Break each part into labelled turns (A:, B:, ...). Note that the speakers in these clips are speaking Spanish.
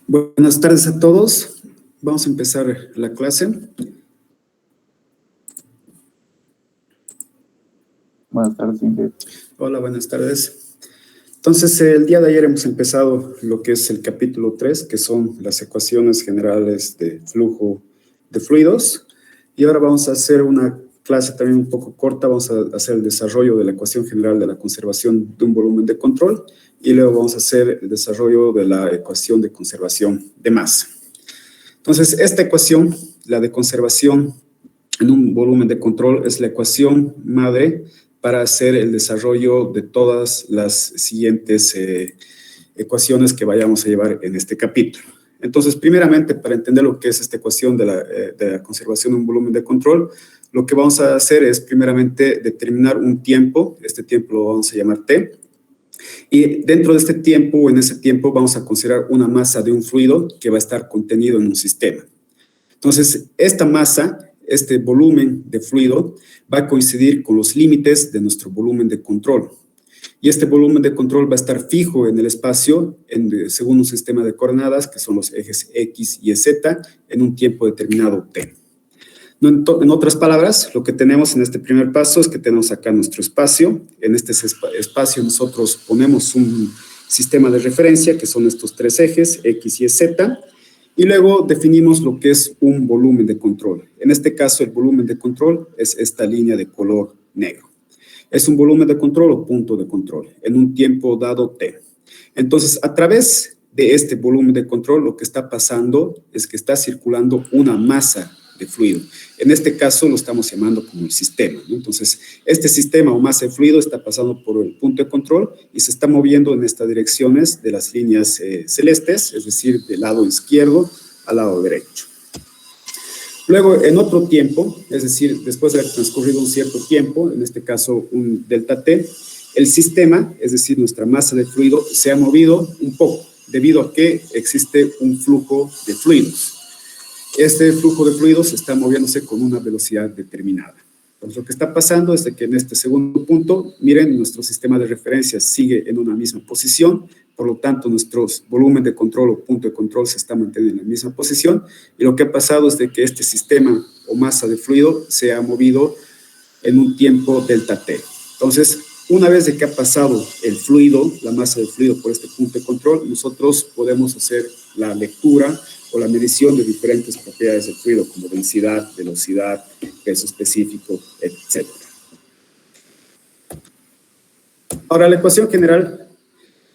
A: Buenas tardes a todos. Vamos a empezar la clase.
B: Buenas tardes, Ingrid.
A: Hola, buenas tardes. Entonces, el día de ayer hemos empezado lo que es el capítulo 3, que son las ecuaciones generales de flujo de fluidos. Y ahora vamos a hacer una clase también un poco corta. Vamos a hacer el desarrollo de la ecuación general de la conservación de un volumen de control. Y luego vamos a hacer el desarrollo de la ecuación de conservación de masa. Entonces, esta ecuación, la de conservación en un volumen de control, es la ecuación madre para hacer el desarrollo de todas las siguientes ecuaciones que vayamos a llevar en este capítulo. Entonces, primeramente, para entender lo que es esta ecuación de la conservación de un volumen de control, lo que vamos a hacer es primeramente determinar un tiempo. Este tiempo lo vamos a llamar T. Y dentro de este tiempo, o en ese tiempo, vamos a considerar una masa de un fluido que va a estar contenido en un sistema. Entonces, esta masa, este volumen de fluido, va a coincidir con los límites de nuestro volumen de control. Y este volumen de control va a estar fijo en el espacio según un sistema de coordenadas, que son los ejes X y Z, en un tiempo determinado T. En otras palabras, lo que tenemos en este primer paso es que tenemos acá nuestro espacio. En este espacio nosotros ponemos un sistema de referencia, que son estos tres ejes, X y Z, y luego definimos lo que es un volumen de control. En este caso, el volumen de control es esta línea de color negro. Es un volumen de control o punto de control en un tiempo dado T. Entonces, a través de este volumen de control, lo que está pasando es que está circulando una masa de fluido. En este caso lo estamos llamando como el sistema, ¿no? Entonces, este sistema o masa de fluido está pasando por el punto de control y se está moviendo en estas direcciones de las líneas celestes, es decir, del lado izquierdo al lado derecho. Luego, en otro tiempo, es decir, después de haber transcurrido un cierto tiempo, en este caso un delta T, el sistema, es decir, nuestra masa de fluido, se ha movido un poco, debido a que existe un flujo de fluidos. Este flujo de fluidos está moviéndose con una velocidad determinada. Entonces, lo que está pasando es que en este segundo punto, miren, nuestro sistema de referencia sigue en una misma posición, por lo tanto, nuestro volumen de control o punto de control se está manteniendo en la misma posición, y lo que ha pasado es de que este sistema o masa de fluido se ha movido en un tiempo delta T. Entonces, una vez de que ha pasado el fluido, la masa de fluido por este punto de control, nosotros podemos hacer la lectura o la medición de diferentes propiedades del fluido, como densidad, velocidad, peso específico, etc. Ahora, la ecuación general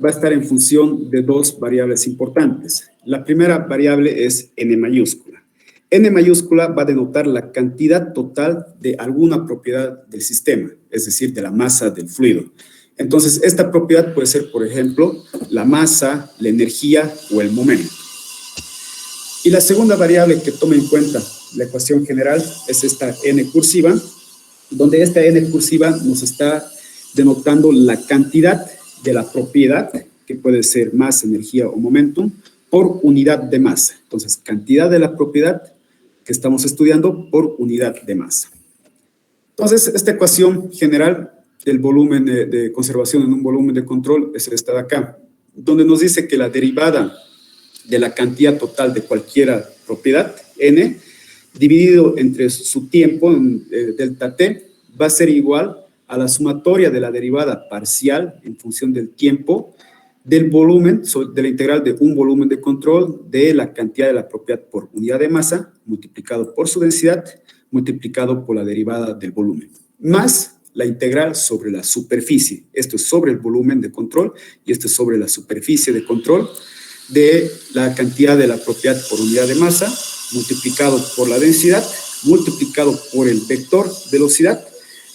A: va a estar en función de dos variables importantes. La primera variable es n mayúscula. N mayúscula va a denotar la cantidad total de alguna propiedad del sistema, es decir, de la masa del fluido. Entonces, esta propiedad puede ser, por ejemplo, la masa, la energía o el momento. Y la segunda variable que toma en cuenta la ecuación general es esta n cursiva, donde esta n cursiva nos está denotando la cantidad de la propiedad, que puede ser masa, energía o momentum, por unidad de masa. Entonces, cantidad de la propiedad que estamos estudiando por unidad de masa. Entonces, esta ecuación general del volumen de conservación en un volumen de control es esta de acá, donde nos dice que la derivada de la cantidad total de cualquier propiedad, n, dividido entre su tiempo, delta t, va a ser igual a la sumatoria de la derivada parcial en función del tiempo del volumen, de la integral de un volumen de control de la cantidad de la propiedad por unidad de masa, multiplicado por su densidad, multiplicado por la derivada del volumen, más la integral sobre la superficie. Esto es sobre el volumen de control y esto es sobre la superficie de control de la cantidad de la propiedad por unidad de masa, multiplicado por la densidad, multiplicado por el vector velocidad,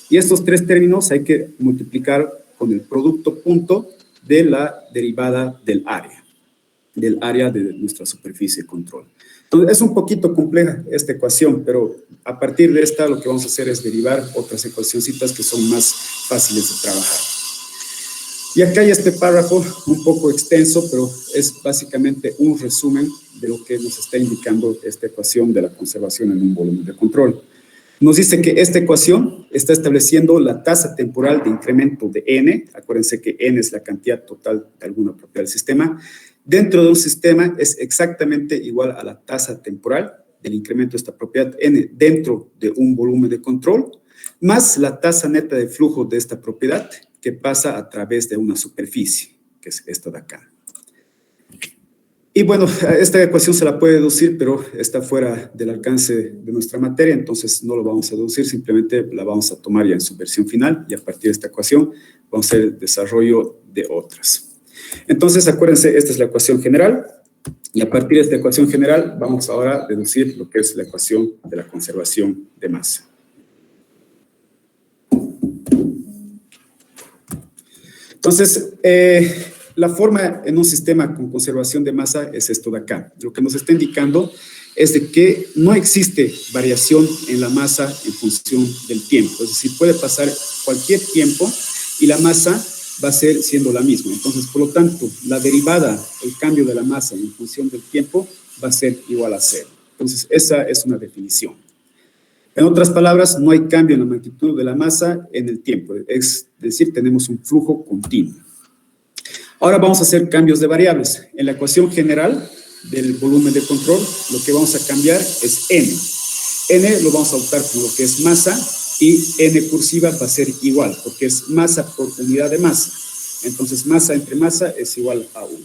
A: y estos tres términos hay que multiplicar con el producto punto de la derivada del área de nuestra superficie de control. Entonces, es un poquito compleja esta ecuación, pero a partir de esta lo que vamos a hacer es derivar otras ecuacioncitas que son más fáciles de trabajar. Y acá hay este párrafo un poco extenso, pero es básicamente un resumen de lo que nos está indicando esta ecuación de la conservación en un volumen de control. Nos dice que esta ecuación está estableciendo la tasa temporal de incremento de n, acuérdense que n es la cantidad total de alguna propiedad del sistema, dentro de un sistema es exactamente igual a la tasa temporal del incremento de esta propiedad n dentro de un volumen de control, más la tasa neta de flujo de esta propiedad que pasa a través de una superficie, que es esta de acá. Y bueno, esta ecuación se la puede deducir, pero está fuera del alcance de nuestra materia, entonces no lo vamos a deducir, simplemente la vamos a tomar ya en su versión final y a partir de esta ecuación vamos a hacer el desarrollo de otras. Entonces, acuérdense, esta es la ecuación general y a partir de esta ecuación general vamos ahora a deducir lo que es la ecuación de la conservación de masa. Entonces, la forma en un sistema con conservación de masa es esto de acá. Lo que nos está indicando es de que no existe variación en la masa en función del tiempo. Es decir, puede pasar cualquier tiempo y la masa va a ser siendo la misma. Entonces, por lo tanto, la derivada, el cambio de la masa en función del tiempo va a ser igual a cero. Entonces, esa es una definición. En otras palabras, no hay cambio en la magnitud de la masa en el tiempo. Es decir, tenemos un flujo continuo. Ahora vamos a hacer cambios de variables. En la ecuación general del volumen de control, lo que vamos a cambiar es n. N lo vamos a optar por lo que es masa y n cursiva va a ser igual, porque es masa por unidad de masa. Entonces, masa entre masa es igual a 1.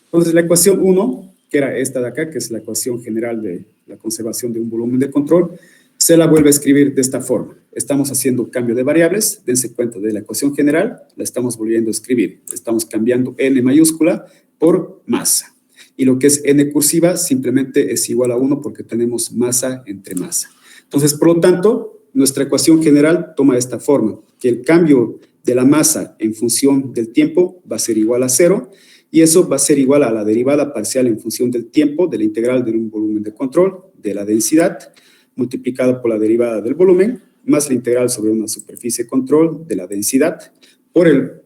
A: Entonces, la ecuación 1, que era esta de acá, que es la ecuación general de la conservación de un volumen de control, se la vuelve a escribir de esta forma. Estamos haciendo cambio de variables, dense cuenta de la ecuación general, la estamos volviendo a escribir. Estamos cambiando n mayúscula por masa. Y lo que es n cursiva simplemente es igual a 1 porque tenemos masa entre masa. Entonces, por lo tanto, nuestra ecuación general toma esta forma, que el cambio de la masa en función del tiempo va a ser igual a 0, y eso va a ser igual a la derivada parcial en función del tiempo de la integral de un volumen de control, de la densidad, multiplicado por la derivada del volumen, más la integral sobre una superficie de control de la densidad, por el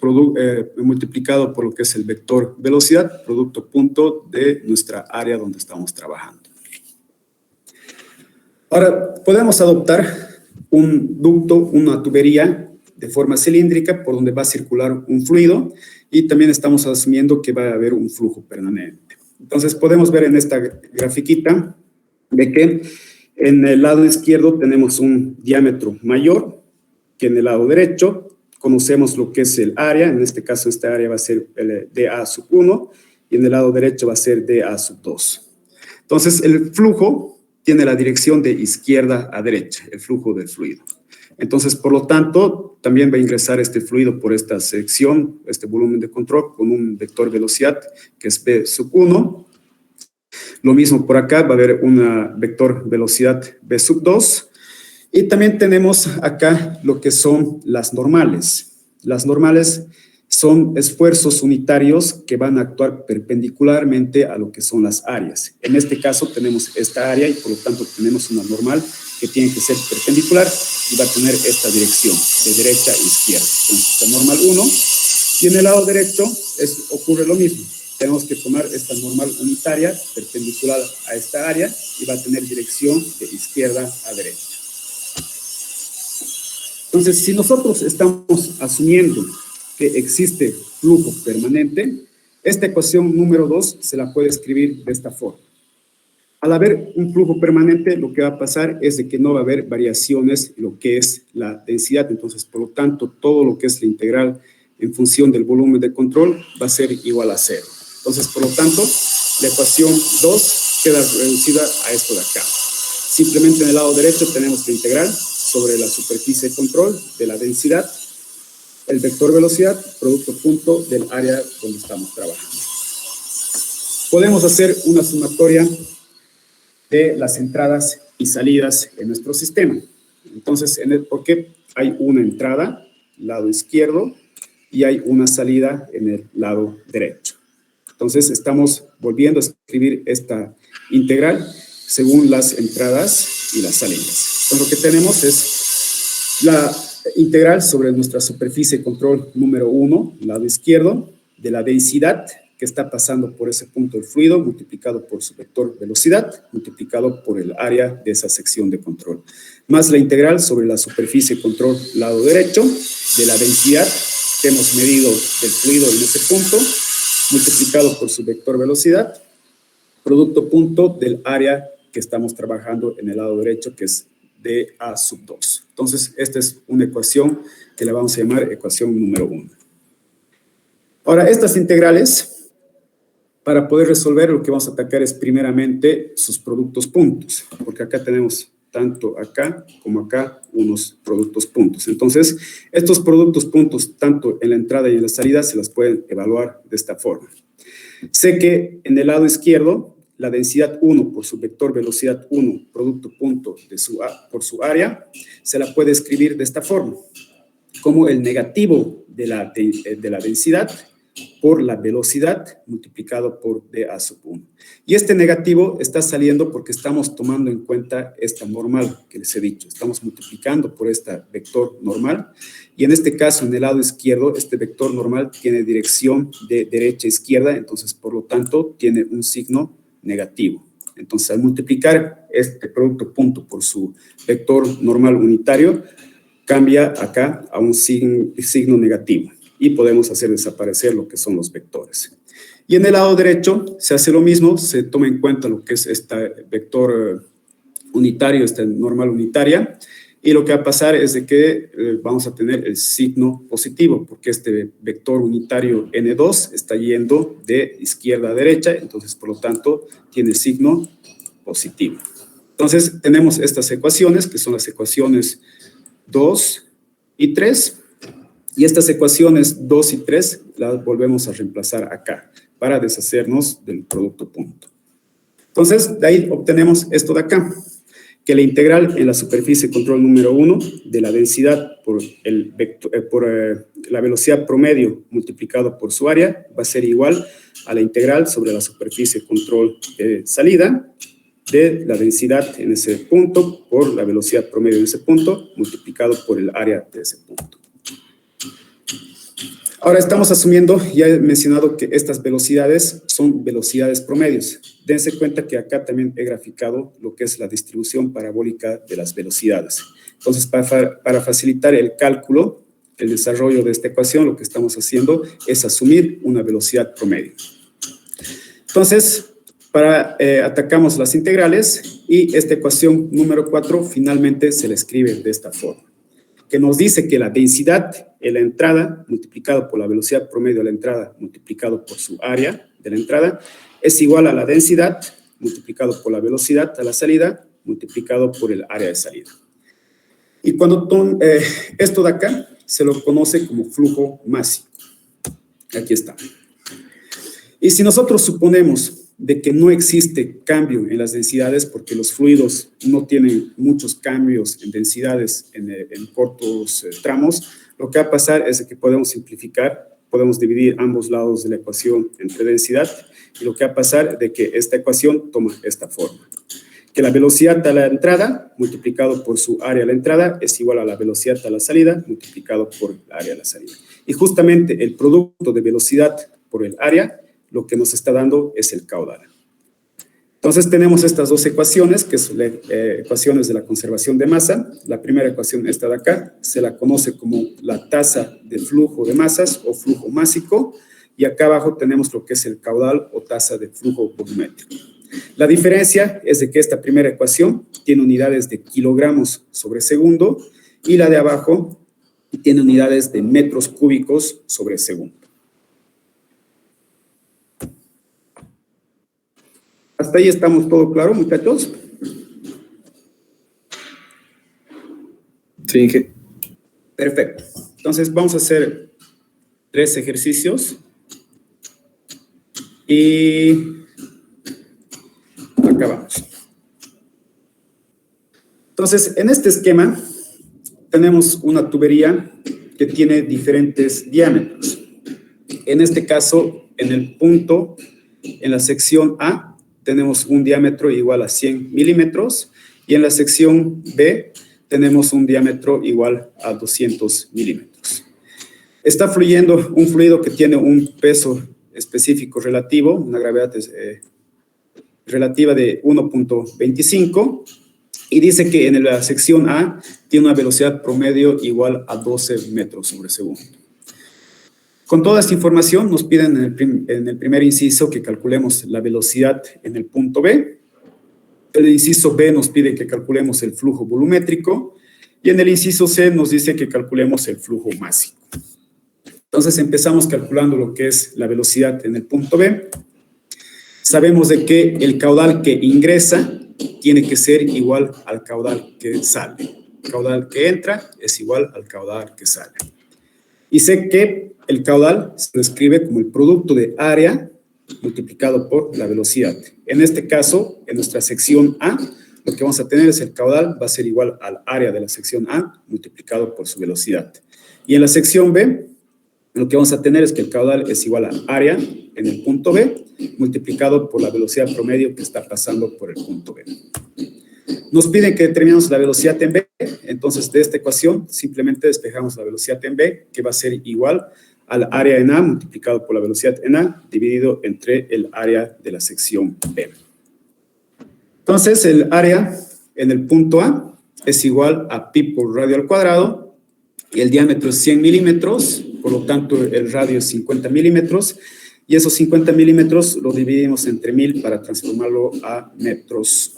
A: multiplicado por lo que es el vector velocidad, producto punto de nuestra área donde estamos trabajando. Ahora, podemos adoptar un ducto, una tubería de forma cilíndrica por donde va a circular un fluido y también estamos asumiendo que va a haber un flujo permanente. Entonces, podemos ver en esta grafiquita de que en el lado izquierdo tenemos un diámetro mayor que en el lado derecho. Conocemos lo que es el área, en este caso esta área va a ser el dA sub 1 y en el lado derecho va a ser dA sub 2. Entonces el flujo tiene la dirección de izquierda a derecha, el flujo del fluido. Entonces, por lo tanto, también va a ingresar este fluido por esta sección, este volumen de control con un vector velocidad que es B sub 1. Lo mismo por acá, va a haber una vector velocidad B sub 2. Y también tenemos acá lo que son las normales. Las normales son esfuerzos unitarios que van a actuar perpendicularmente a lo que son las áreas. En este caso tenemos esta área y por lo tanto tenemos una normal que tiene que ser perpendicular y va a tener esta dirección de derecha a izquierda. Entonces, esta normal 1 y en el lado derecho ocurre lo mismo. Tenemos que tomar esta normal unitaria perpendicular a esta área y va a tener dirección de izquierda a derecha. Entonces, si nosotros estamos asumiendo que existe flujo permanente, esta ecuación número 2 se la puede escribir de esta forma. Al haber un flujo permanente, lo que va a pasar es de que no va a haber variaciones en lo que es la densidad. Entonces, por lo tanto, todo lo que es la integral en función del volumen de control va a ser igual a 0. Entonces, por lo tanto, la ecuación 2 queda reducida a esto de acá. Simplemente en el lado derecho tenemos la integral sobre la superficie de control de la densidad, el vector velocidad, producto punto del área donde estamos trabajando. Podemos hacer una sumatoria de las entradas y salidas en nuestro sistema. Entonces, porque hay una entrada, lado izquierdo, y hay una salida en el lado derecho. Entonces, estamos volviendo a escribir esta integral según las entradas y las salidas. Entonces, lo que tenemos es la integral sobre nuestra superficie de control número 1, lado izquierdo, de la densidad que está pasando por ese punto del fluido, multiplicado por su vector velocidad, multiplicado por el área de esa sección de control. Más la integral sobre la superficie de control lado derecho, de la densidad que hemos medido del fluido en ese punto, multiplicado por su vector velocidad, producto punto del área que estamos trabajando en el lado derecho, que es dA sub 2. Entonces, esta es una ecuación que la vamos a llamar ecuación número 1. Ahora, estas integrales, para poder resolver, lo que vamos a atacar es primeramente sus productos puntos, porque acá tenemos tanto acá como acá unos productos puntos. Entonces, estos productos puntos, tanto en la entrada y en la salida, se las pueden evaluar de esta forma. Sé que en el lado izquierdo, la densidad 1 por su vector velocidad 1, producto punto por su área, se la puede escribir de esta forma, como el negativo de la densidad por la velocidad multiplicado por dA sub 1. Y este negativo está saliendo porque estamos tomando en cuenta esta normal que les he dicho. Estamos multiplicando por esta vector normal. Y en este caso, en el lado izquierdo, este vector normal tiene dirección de derecha a izquierda, entonces, por lo tanto, tiene un signo negativo. Entonces, al multiplicar este producto punto por su vector normal unitario, cambia acá a un signo negativo. Y podemos hacer desaparecer lo que son los vectores. Y en el lado derecho se hace lo mismo, se toma en cuenta lo que es este vector unitario, esta normal unitaria, y lo que va a pasar es de que vamos a tener el signo positivo, porque este vector unitario N2 está yendo de izquierda a derecha, entonces por lo tanto tiene signo positivo. Entonces tenemos estas ecuaciones, que son las ecuaciones 2 y 3, y estas ecuaciones 2 y 3 las volvemos a reemplazar acá para deshacernos del producto punto. Entonces, de ahí obtenemos esto de acá, que la integral en la superficie control número 1 de la densidad por la velocidad promedio multiplicado por su área va a ser igual a la integral sobre la superficie control salida de la densidad en ese punto por la velocidad promedio en ese punto multiplicado por el área de ese punto. Ahora estamos asumiendo, ya he mencionado que estas velocidades son velocidades promedios. Dense cuenta que acá también he graficado lo que es la distribución parabólica de las velocidades. Entonces, para facilitar el cálculo, el desarrollo de esta ecuación, lo que estamos haciendo es asumir una velocidad promedio. Entonces, atacamos las integrales y esta ecuación número 4 finalmente se la escribe de esta forma, que nos dice que la densidad en la entrada multiplicado por la velocidad promedio de la entrada multiplicado por su área de la entrada es igual a la densidad multiplicado por la velocidad a la salida multiplicado por el área de salida. Y cuando esto de acá se lo conoce como flujo másico. Aquí está. Y si nosotros suponemos de que no existe cambio en las densidades porque los fluidos no tienen muchos cambios en densidades en cortos tramos, lo que va a pasar es que podemos simplificar, podemos dividir ambos lados de la ecuación entre densidad y lo que va a pasar es de que esta ecuación toma esta forma, que la velocidad a la entrada multiplicado por su área a la entrada es igual a la velocidad a la salida multiplicado por el área a la salida. Y justamente el producto de velocidad por el área lo que nos está dando es el caudal. Entonces tenemos estas dos ecuaciones, que son ecuaciones de la conservación de masa. La primera ecuación, esta de acá, se la conoce como la tasa de flujo de masas o flujo másico, y acá abajo tenemos lo que es el caudal o tasa de flujo volumétrico. La diferencia es de que esta primera ecuación tiene unidades de kilogramos sobre segundo y la de abajo tiene unidades de metros cúbicos sobre segundo. ¿Hasta ahí estamos todo claro, muchachos?
C: Sí.
A: Perfecto. Entonces vamos a hacer 3 ejercicios. Y acabamos. Entonces, en este esquema tenemos una tubería que tiene diferentes diámetros. En este caso, en el punto, en la sección A, tenemos un diámetro igual a 100 milímetros y en la sección B tenemos un diámetro igual a 200 milímetros. Está fluyendo un fluido que tiene un peso específico relativo, una gravedad relativa de 1.25 y dice que en la sección A tiene una velocidad promedio igual a 12 metros sobre segundo. Con toda esta información nos piden en el primer inciso que calculemos la velocidad en el punto B. El inciso B nos pide que calculemos el flujo volumétrico y en el inciso C nos dice que calculemos el flujo másico. Entonces empezamos calculando lo que es la velocidad en el punto B. Sabemos de que el caudal que ingresa tiene que ser igual al caudal que sale. El caudal que entra es igual al caudal que sale. Y sé que el caudal se lo escribe como el producto de área multiplicado por la velocidad. En este caso, en nuestra sección A, lo que vamos a tener es el caudal va a ser igual al área de la sección A multiplicado por su velocidad. Y en la sección B, lo que vamos a tener es que el caudal es igual al área en el punto B multiplicado por la velocidad promedio que está pasando por el punto B. Nos piden que determinemos la velocidad en B, entonces de esta ecuación simplemente despejamos la velocidad en B, que va a ser igual al área en A multiplicado por la velocidad en A dividido entre el área de la sección B. Entonces el área en el punto A es igual a pi por radio al cuadrado y el diámetro es 100 milímetros, por lo tanto el radio es 50 milímetros y esos 50 milímetros lo dividimos entre 1000 para transformarlo a metros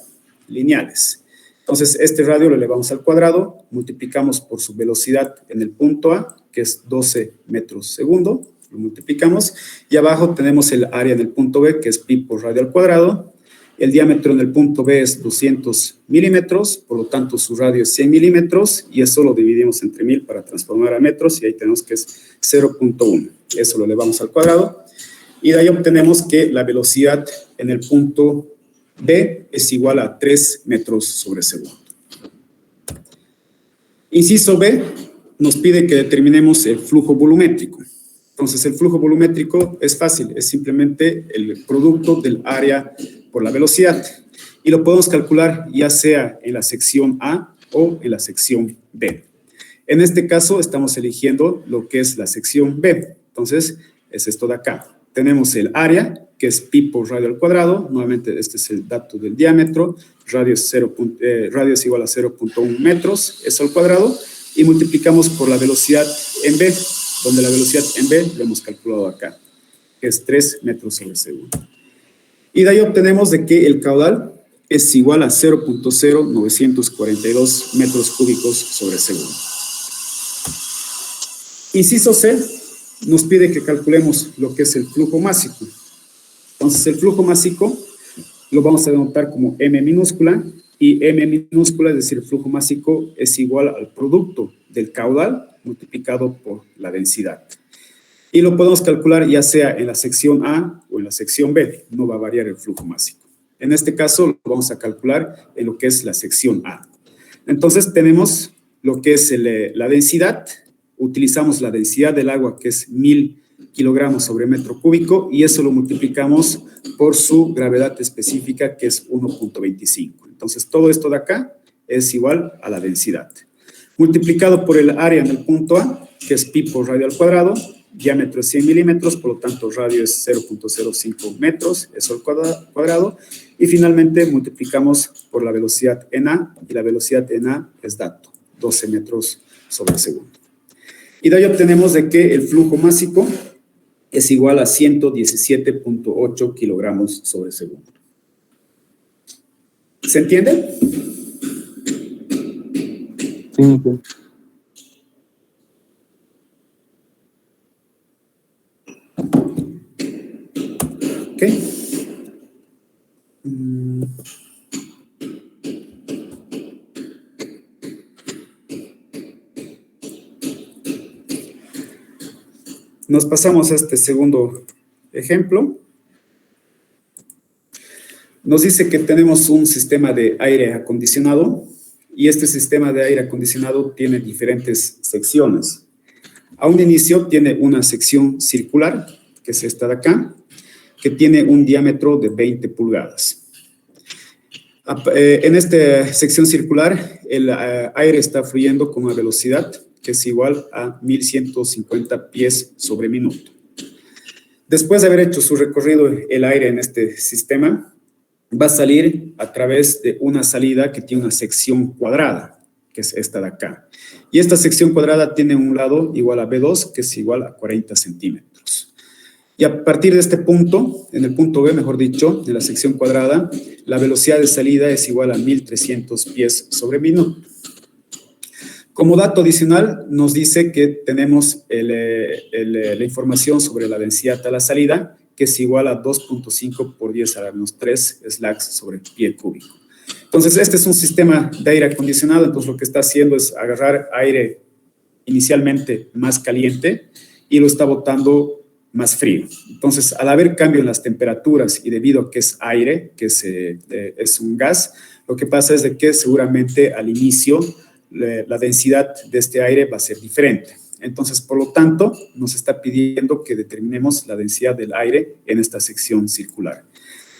A: lineales. Entonces, este radio lo elevamos al cuadrado, multiplicamos por su velocidad en el punto A, que es 12 metros segundo, lo multiplicamos, y abajo tenemos el área en el punto B, que es pi por radio al cuadrado. El diámetro en el punto B es 200 milímetros, por lo tanto su radio es 100 milímetros, y eso lo dividimos entre 1000 para transformar a metros, y ahí tenemos que es 0.1. Eso lo elevamos al cuadrado, y de ahí obtenemos que la velocidad en el punto B es igual a 3 metros sobre segundo. Inciso B nos pide que determinemos el flujo volumétrico. Entonces, el flujo volumétrico es fácil, es simplemente el producto del área por la velocidad. Y lo podemos calcular ya sea en la sección A o en la sección B. En este caso, estamos eligiendo lo que es la sección B. Entonces, es esto de acá. Tenemos el área, que es pi por radio al cuadrado. Nuevamente, este es el dato del diámetro. Radio es igual a 0.1 metros, eso al cuadrado. Y multiplicamos por la velocidad en B, donde la velocidad en B lo hemos calculado acá, que es 3 metros sobre segundo. Y de ahí obtenemos de que el caudal es igual a 0.0942 metros cúbicos sobre segundo. Inciso C nos pide que calculemos lo que es el flujo másico. Entonces, el flujo másico lo vamos a denotar como M minúscula, y M minúscula, es decir, el flujo másico, es igual al producto del caudal multiplicado por la densidad. Y lo podemos calcular ya sea en la sección A o en la sección B, no va a variar el flujo másico. En este caso, lo vamos a calcular en lo que es la sección A. Entonces, tenemos lo que es la densidad. Utilizamos la densidad del agua, que es 1000 kilogramos sobre metro cúbico, y eso lo multiplicamos por su gravedad específica, que es 1.25. Entonces, todo esto de acá es igual a la densidad. Multiplicado por el área en el punto A, que es pi por radio al cuadrado, diámetro es 100 milímetros, por lo tanto, radio es 0.05 metros, eso al cuadrado, y finalmente multiplicamos por la velocidad en A, y la velocidad en A es dato, 12 metros sobre segundo. Y de ahí obtenemos de que el flujo másico es igual a 117.8 kilogramos sobre segundo. ¿Se entiende?
B: Sí.
A: Ok. Nos pasamos a este segundo ejemplo. Nos dice que tenemos un sistema de aire acondicionado y este sistema de aire acondicionado tiene diferentes secciones. A un inicio tiene una sección circular, que es esta de acá, que tiene un diámetro de 20 pulgadas. En esta sección circular, el aire está fluyendo con una velocidad que es igual a 1150 pies sobre minuto. Después de haber hecho su recorrido el aire en este sistema, va a salir a través de una salida que tiene una sección cuadrada, que es esta de acá. Y esta sección cuadrada tiene un lado igual a B2, que es igual a 40 centímetros. Y a partir de este punto, en el punto B, mejor dicho, de la sección cuadrada, la velocidad de salida es igual a 1300 pies sobre minuto. Como dato adicional, nos dice que tenemos la información sobre la densidad a la salida, que es igual a 2.5 por 10 a la menos 3 slags sobre pie cúbico. Entonces, este es un sistema de aire acondicionado, entonces lo que está haciendo es agarrar aire inicialmente más caliente y lo está botando más frío. Entonces, al haber cambio en las temperaturas y debido a que es aire, que es un gas, lo que pasa es de que seguramente al inicio la densidad de este aire va a ser diferente. Entonces, por lo tanto, nos está pidiendo que determinemos la densidad del aire en esta sección circular.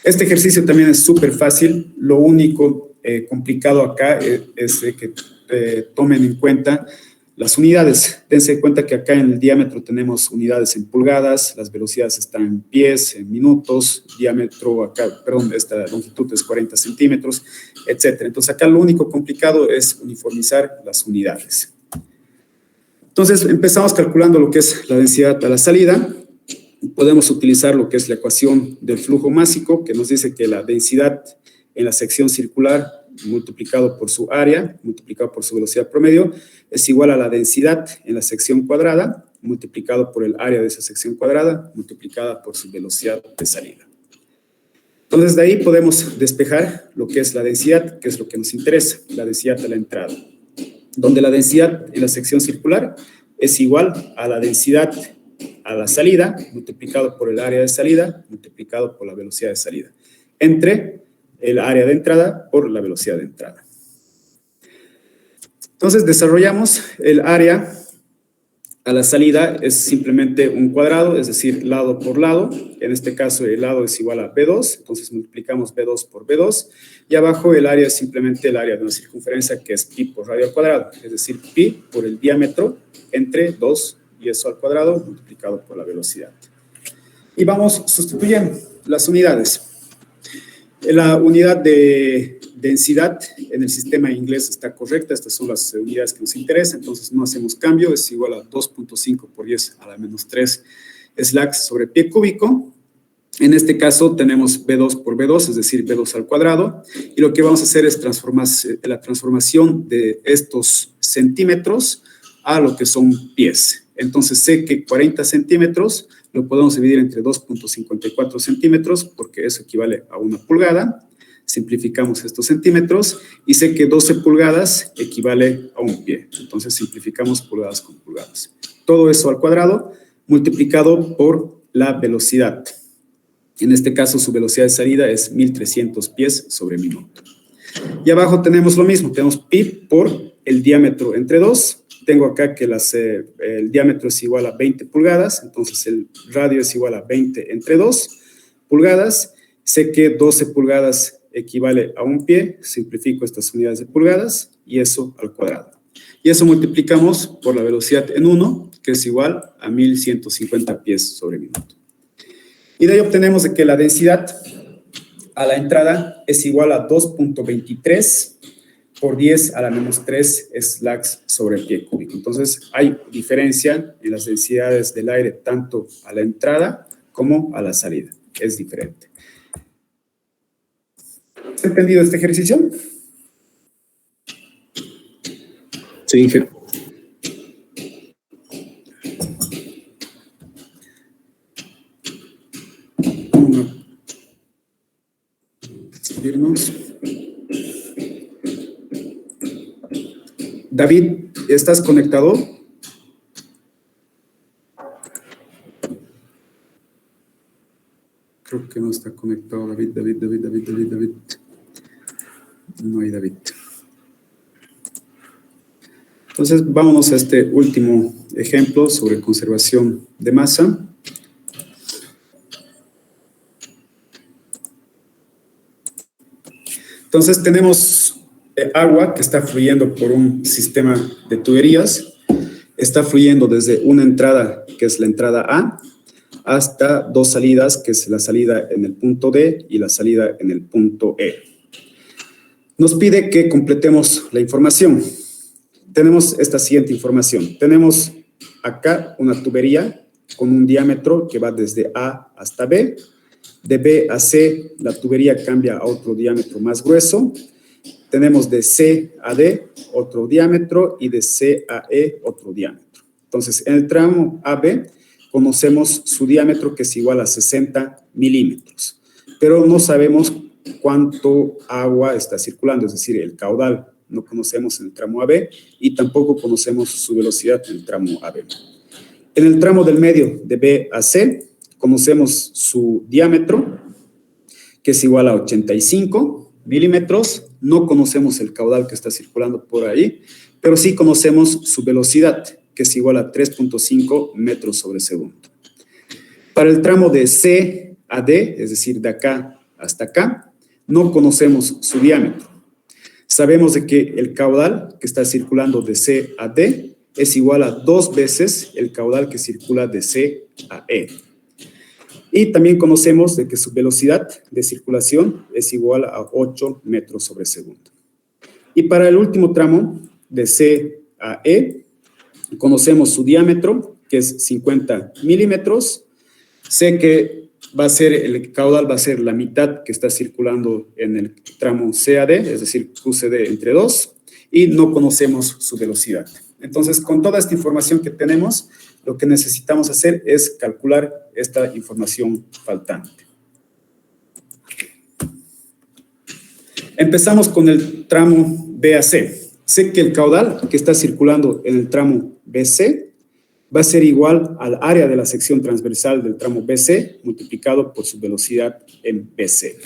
A: Este ejercicio también es súper fácil. Lo único complicado acá es que tomen en cuenta las unidades. Dense cuenta que acá en el diámetro tenemos unidades en pulgadas, las velocidades están en pies, en minutos, diámetro acá, perdón, esta longitud es 40 centímetros, etc. Entonces acá lo único complicado es uniformizar las unidades. Entonces empezamos calculando lo que es la densidad a la salida. Podemos utilizar lo que es la ecuación del flujo másico, que nos dice que la densidad en la sección circular multiplicado por su área, multiplicado por su velocidad promedio, es igual a la densidad en la sección cuadrada, multiplicado por el área de esa sección cuadrada, multiplicada por su velocidad de salida. Entonces, de ahí podemos despejar lo que es la densidad, que es lo que nos interesa, la densidad a la entrada, donde la densidad en la sección circular es igual a la densidad a la salida, multiplicado por el área de salida, multiplicado por la velocidad de salida, entre el área de entrada por la velocidad de entrada. Entonces, desarrollamos el área a la salida, es simplemente un cuadrado, es decir, lado por lado. En este caso, el lado es igual a B2, entonces multiplicamos B2 por B2, y abajo el área es simplemente el área de una circunferencia, que es pi por radio al cuadrado, es decir, pi por el diámetro entre 2 y eso al cuadrado multiplicado por la velocidad. Y vamos sustituyendo las unidades. La unidad de densidad en el sistema inglés está correcta, estas son las unidades que nos interesan, entonces no hacemos cambio, es igual a 2.5 por 10 a la menos 3 slags sobre pie cúbico. En este caso tenemos B2 por B2, es decir, B2 al cuadrado, y lo que vamos a hacer es la transformación de estos centímetros a lo que son pies. Entonces sé que 40 centímetros lo podemos dividir entre 2.54 centímetros porque eso equivale a 1 pulgada. Simplificamos estos centímetros y sé que 12 pulgadas equivale a un pie. Entonces simplificamos pulgadas con pulgadas. Todo eso al cuadrado multiplicado por la velocidad. En este caso su velocidad de salida es 1300 pies sobre minuto. Y abajo tenemos lo mismo, tenemos pi por el diámetro entre 2. Tengo acá que el diámetro es igual a 20 pulgadas, entonces el radio es igual a 20 entre 2 pulgadas. Sé que 12 pulgadas equivale a un pie, simplifico estas unidades de pulgadas y eso al cuadrado. Y eso multiplicamos por la velocidad en 1, que es igual a 1150 pies sobre minuto. Y de ahí obtenemos de que la densidad a la entrada es igual a 2.23 por 10 a la menos 3 slags sobre pie cúbico. Entonces, hay diferencia en las densidades del aire tanto a la entrada como a la salida. Es diferente. ¿Has entendido este ejercicio?
C: Sí, Inge.
A: Seguirnos. David, ¿estás conectado? Creo que no está conectado David. No hay David. Entonces, vámonos a este último ejemplo sobre conservación de masa. Entonces, tenemos agua que está fluyendo por un sistema de tuberías. Está fluyendo desde una entrada, que es la entrada A, hasta dos salidas, que es la salida en el punto D y la salida en el punto E. Nos pide que completemos la información. tenemos esta siguiente información. Tenemos acá una tubería con un diámetro que va desde A hasta B. De B a C, la tubería cambia a otro diámetro más grueso. Tenemos de C a D otro diámetro y de C a E otro diámetro. Entonces, en el tramo AB conocemos su diámetro, que es igual a 60 milímetros, pero no sabemos cuánto agua está circulando, es decir, el caudal no conocemos en el tramo AB y tampoco conocemos su velocidad en el tramo AB. En el tramo del medio, de B a C, conocemos su diámetro, que es igual a 85 milímetros. No conocemos el caudal que está circulando por ahí, pero sí conocemos su velocidad, que es igual a 3.5 metros sobre segundo. Para el tramo de C a D, es decir, de acá hasta acá, no conocemos su diámetro. Sabemos de que el caudal que está circulando de C a D es igual a 2 veces el caudal que circula de C a E. Y también conocemos de que su velocidad de circulación es igual a 8 metros sobre segundo. Y para el último tramo, de C a E, conocemos su diámetro, que es 50 milímetros. Sé que el caudal va a ser la mitad que está circulando en el tramo C a D, es decir, QCD entre 2, y no conocemos su velocidad. Entonces, con toda esta información que tenemos, lo que necesitamos hacer es calcular esta información faltante. Empezamos con el tramo B a C. Sé que el caudal que está circulando en el tramo BC va a ser igual al área de la sección transversal del tramo BC multiplicado por su velocidad en BC.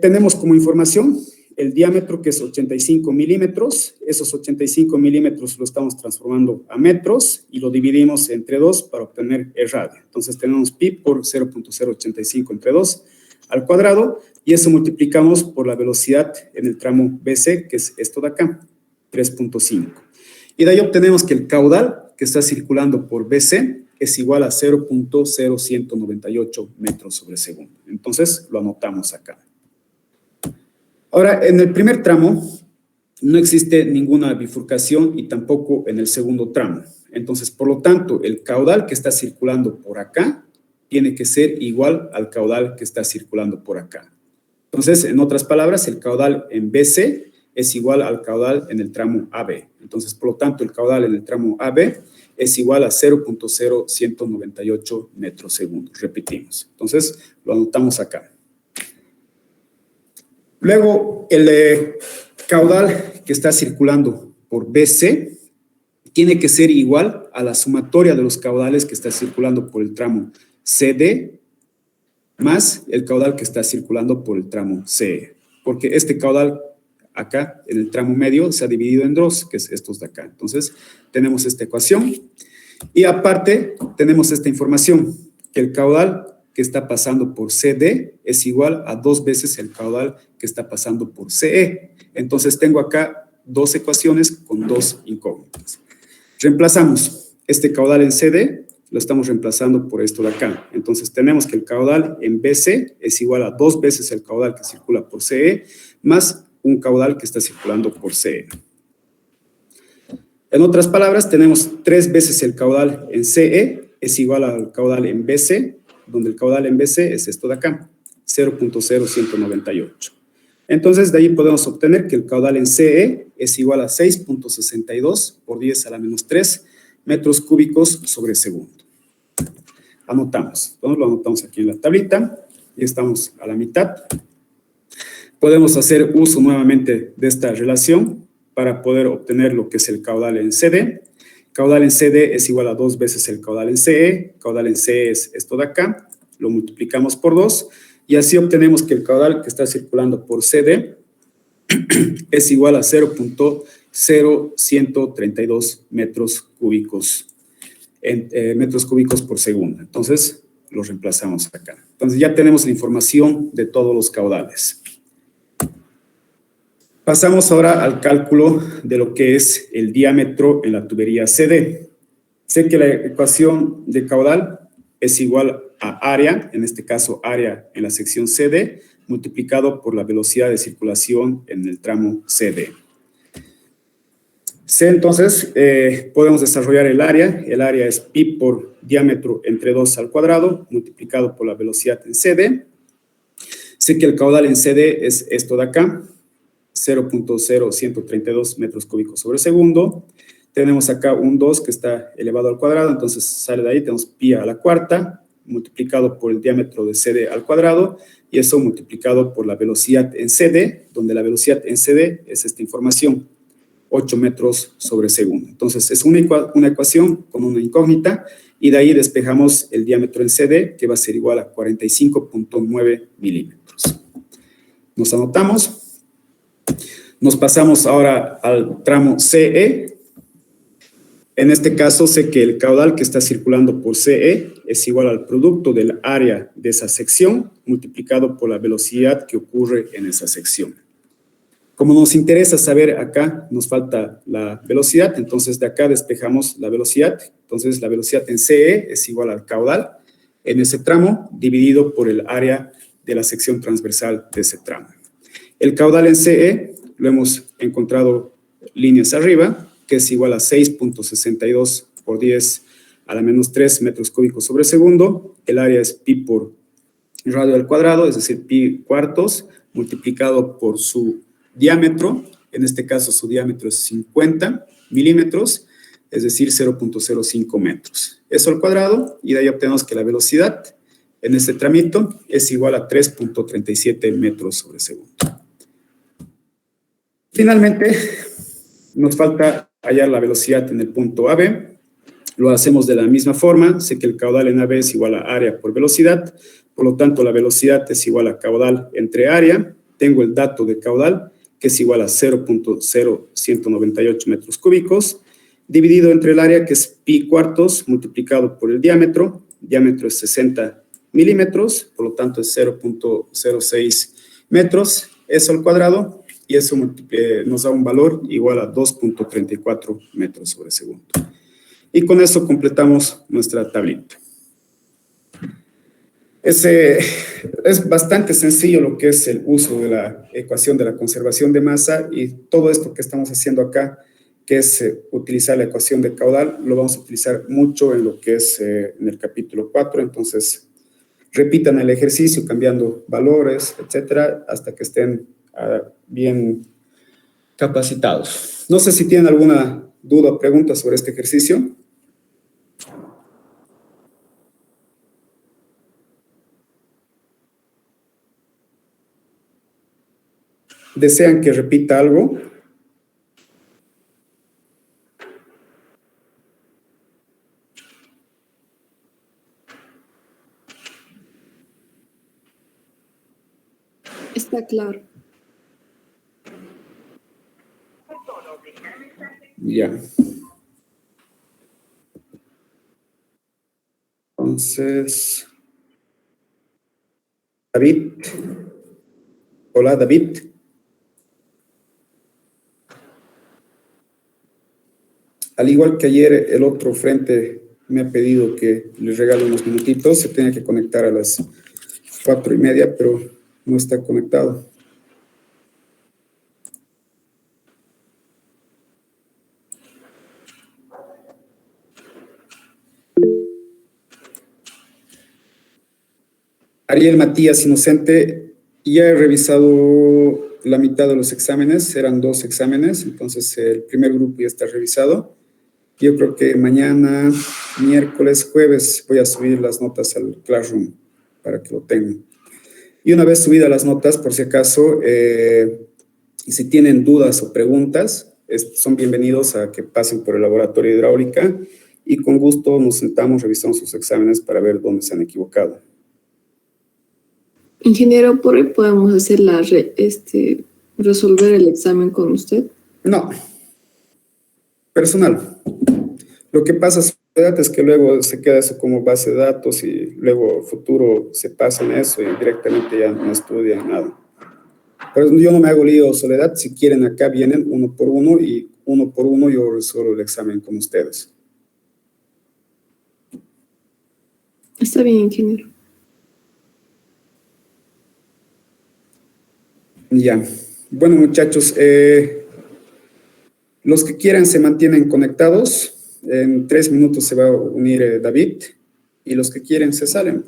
A: Tenemos como información el diámetro, que es 85 milímetros. Esos 85 milímetros lo estamos transformando a metros y lo dividimos entre 2 para obtener el radio. Entonces tenemos pi por 0.085 entre 2 al cuadrado, y eso multiplicamos por la velocidad en el tramo BC, que es esto de acá, 3.5. Y de ahí obtenemos que el caudal que está circulando por BC es igual a 0.0198 metros sobre segundo. Entonces lo anotamos acá. Ahora, en el primer tramo no existe ninguna bifurcación y tampoco en el segundo tramo. Entonces, por lo tanto, el caudal que está circulando por acá tiene que ser igual al caudal que está circulando por acá. Entonces, en otras palabras, el caudal en BC es igual al caudal en el tramo AB. Entonces, por lo tanto, el caudal en el tramo AB es igual a 0.0198 metros segundos. Repetimos. Entonces, lo anotamos acá. Luego, el caudal que está circulando por BC tiene que ser igual a la sumatoria de los caudales que está circulando por el tramo CD más el caudal que está circulando por el tramo CE. Porque este caudal acá, en el tramo medio, se ha dividido en dos, que es estos de acá. Entonces, tenemos esta ecuación. Y aparte, tenemos esta información, que el caudal que está pasando por CD es igual a 2 veces el caudal que está pasando por CE. Entonces, tengo acá dos ecuaciones con dos incógnitas. Reemplazamos este caudal en CD, lo estamos reemplazando por esto de acá. Entonces, tenemos que el caudal en BC es igual a 2 veces el caudal que circula por CE, más un caudal que está circulando por CE. En otras palabras, tenemos 3 veces el caudal en CE es igual al caudal en BC, donde el caudal en BC es esto de acá, 0.0198. Entonces, de ahí podemos obtener que el caudal en CE es igual a 6.62 por 10 a la menos 3 metros cúbicos sobre segundo. Anotamos. Entonces, lo anotamos aquí en la tablita y estamos a la mitad. Podemos hacer uso nuevamente de esta relación para poder obtener lo que es el caudal en CD. Caudal en CD es igual a 2 veces el caudal en CE. Caudal en CE es esto de acá. Lo multiplicamos por 2 y así obtenemos que el caudal que está circulando por CD es igual a 0.0132 metros cúbicos por segundo. Entonces, lo reemplazamos acá. Entonces, ya tenemos la información de todos los caudales. Pasamos ahora al cálculo de lo que es el diámetro en la tubería CD. Sé que la ecuación de caudal es igual a área, en este caso área en la sección CD, multiplicado por la velocidad de circulación en el tramo CD. C, entonces, podemos desarrollar el área. El área es pi por diámetro entre 2 al cuadrado, multiplicado por la velocidad en CD. Sé que el caudal en CD es esto de acá, 0.0132 metros cúbicos sobre segundo. Tenemos acá un 2 que está elevado al cuadrado, entonces sale de ahí, tenemos pi a la cuarta, multiplicado por el diámetro de CD al cuadrado, y eso multiplicado por la velocidad en CD, donde la velocidad en CD es esta información, 8 metros sobre segundo. Entonces, es una ecuación con una incógnita, y de ahí despejamos el diámetro en CD, que va a ser igual a 45.9 milímetros. Nos anotamos. Nos pasamos ahora al tramo CE. En este caso, sé que el caudal que está circulando por CE es igual al producto del área de esa sección multiplicado por la velocidad que ocurre en esa sección. Como nos interesa saber acá, nos falta la velocidad, entonces de acá despejamos la velocidad. Entonces, la velocidad en CE es igual al caudal en ese tramo dividido por el área de la sección transversal de ese tramo. El caudal en CE lo hemos encontrado líneas arriba, que es igual a 6.62 por 10 a la menos 3 metros cúbicos sobre segundo. El área es pi por radio al cuadrado, es decir, pi cuartos, multiplicado por su diámetro. En este caso, su diámetro es 50 milímetros, es decir, 0.05 metros. Eso al cuadrado, y de ahí obtenemos que la velocidad en este tramito es igual a 3.37 metros sobre segundo. Finalmente, nos falta hallar la velocidad en el punto AB. Lo hacemos de la misma forma. Sé que el caudal en AB es igual a área por velocidad. Por lo tanto, la velocidad es igual a caudal entre área. Tengo el dato de caudal, que es igual a 0.0198 metros cúbicos, dividido entre el área, que es pi cuartos, multiplicado por el diámetro. Diámetro es 60 milímetros, por lo tanto es 0.06 metros. Eso al cuadrado, y eso nos da un valor igual a 2.34 metros sobre segundo. Y con eso completamos nuestra tablita. Es bastante sencillo lo que es el uso de la ecuación de la conservación de masa, y todo esto que estamos haciendo acá, que es utilizar la ecuación de caudal, lo vamos a utilizar mucho en lo que es en el capítulo 4. Entonces, repitan el ejercicio cambiando valores, etcétera, hasta que estén bien capacitados. No sé si tienen alguna duda o pregunta sobre este ejercicio. ¿Desean que repita algo?
D: Está claro.
A: Ya. Entonces, David. Hola, David. Al igual que ayer, el otro frente me ha pedido que les regale unos minutitos. Se tenía que conectar a las 4:30, pero no está conectado. Ariel Matías Inocente, ya he revisado la mitad de los exámenes, eran 2 exámenes, entonces el primer grupo ya está revisado. Yo creo que mañana, miércoles, jueves, voy a subir las notas al Classroom para que lo tengan. Y una vez subidas las notas, por si acaso, y si tienen dudas o preguntas, son bienvenidos a que pasen por el laboratorio de hidráulica, y con gusto nos sentamos, revisamos sus exámenes para ver dónde se han equivocado.
D: Ingeniero, ¿por hoy podemos hacer resolver el examen con usted?
A: No. Personal. Lo que pasa es que luego se queda eso como base de datos, y luego futuro se pasa en eso y directamente ya no estudian nada. Pero yo no me hago lío, Soledad. Si quieren, acá vienen uno por uno, y uno por uno yo resuelvo el examen con ustedes.
D: Está bien, ingeniero.
A: Ya. Bueno, muchachos, Los que quieran se mantienen conectados. En 3 minutos se va a unir David y los que quieren se salen.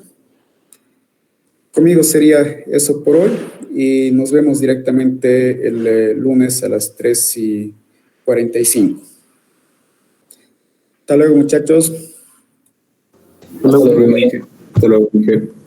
A: Conmigo sería eso por hoy y nos vemos directamente el lunes a las 3:45. Hasta luego, muchachos.
C: Hasta luego, Inge. Hasta luego, Inge.